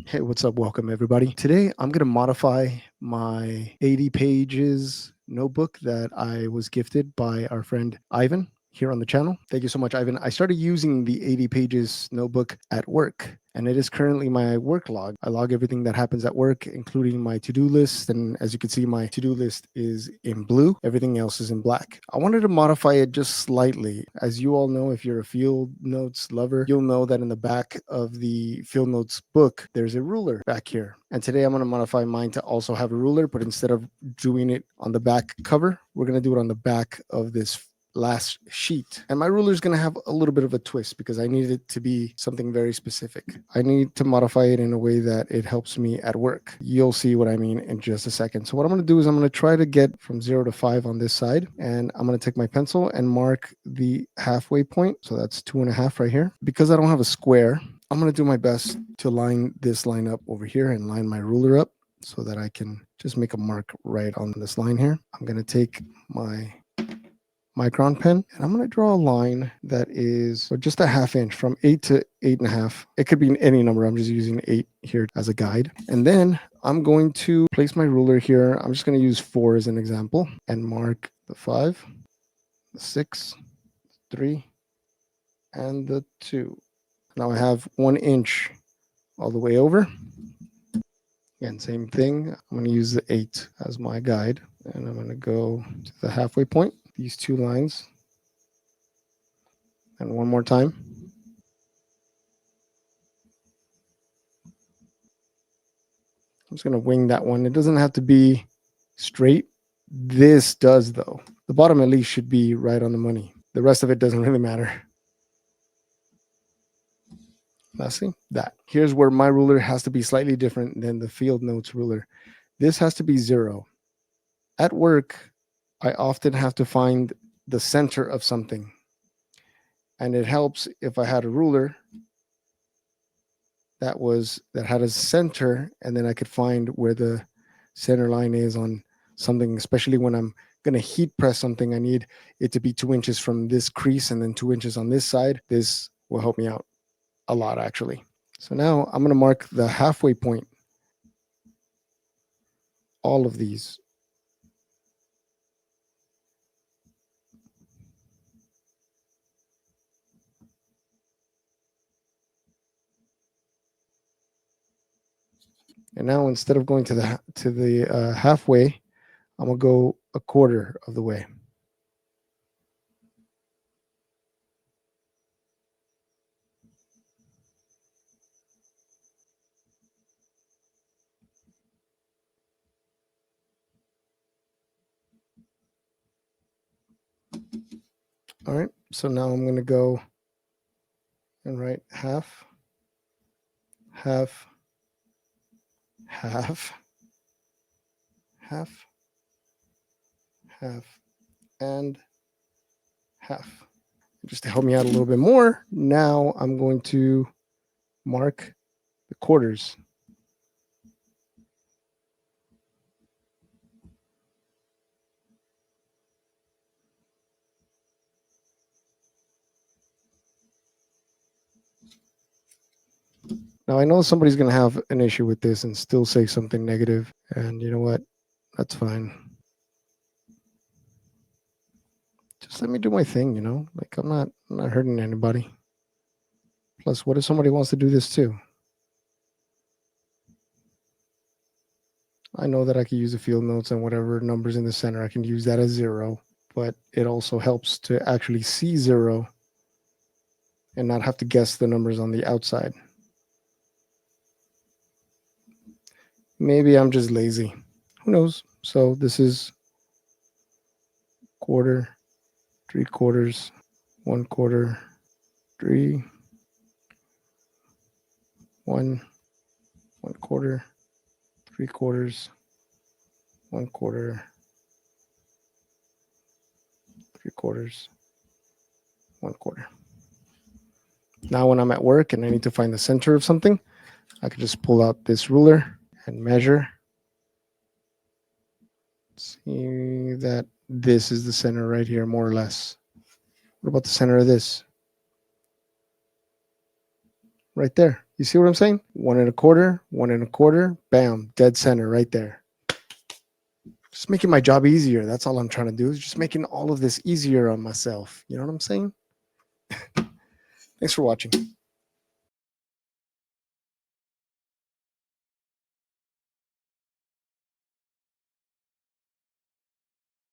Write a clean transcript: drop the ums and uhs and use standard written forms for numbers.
Hey, what's up? Welcome, everybody. Today, I'm going to modify my 80 pages notebook that I was gifted by our friend Ivan here on the channel. Thank you so much, Ivan. I started using the 80 pages notebook at work, and it is currently my work log. I log everything that happens at work, including my to-do list. And as you can see, my to-do list is in blue. Everything else is in black. I wanted to modify it just slightly. As you all know, if you're a field notes lover, you'll know that in the back of the field notes book, there's a ruler back here. And today I'm going to modify mine to also have a ruler, but instead of doing it on the back cover, we're going to do it on the back of this last sheet. And my ruler is going to have a little bit of a twist because I need it to be something very specific. I need to modify it in a way that it helps me at work. You'll see what I mean in just a second. So what I'm going to do is I'm going to try to get from 0 to 5 on this side, and I'm going to take my pencil and mark the halfway point. So that's 2.5 right here. Because I don't have a square, I'm going to do my best to line this line up over here and line my ruler up so that I can just make a mark right on this line here. I'm going to take my micron pen, and I'm going to draw a line that is just a 1/2 inch from 8 to 8.5. It could be any number. I'm just using 8 here as a guide. And then I'm going to place my ruler here. I'm just going to use 4 as an example and mark the 5, the 6, 3, and the 2. Now I have 1 inch all the way over. Again, same thing. I'm going to use the 8 as my guide, and I'm going to go to the halfway point, these 2 lines, and one more time. I'm just going to wing that one. It doesn't have to be straight. This does, though. The bottom at least should be right on the money. The rest of it doesn't really matter. Now see that. Here's where my ruler has to be slightly different than the field notes ruler. This has to be 0. At work, I often have to find the center of something. And it helps if I had a ruler that had a center, and then I could find where the center line is on something, especially when I'm going to heat press something. I need it to be 2 inches from this crease and then 2 inches on this side. This will help me out a lot, actually. So now I'm going to mark the halfway point, all of these. And now instead of going to the halfway, I'm going to go a quarter of the way. All right, so now I'm going to go and write half, half, half, half, half, and half. Just to help me out a little bit more, now I'm going to mark the quarters. Now I know somebody's going to have an issue with this and still say something negative, and you know what? That's fine. Just let me do my thing, you know? Like I'm not hurting anybody. Plus, what if somebody wants to do this too? I know that I can use the field notes and whatever numbers in the center, I can use that as 0, but it also helps to actually see 0 and not have to guess the numbers on the outside. Maybe I'm just lazy. Who knows? So this is quarter, 3/4, 1/4, 3, 1, 1/4, 3/4, 1/4, 3/4, 1/4. Now when I'm at work and I need to find the center of something, I can just pull out this ruler and measure. See that this is the center right here, more or less. What about the center of this? Right there. You see what I'm saying? 1 1/4, bam, dead center right there. Just making my job easier. That's all I'm trying to do, is just making all of this easier on myself. You know what I'm saying? Thanks for watching.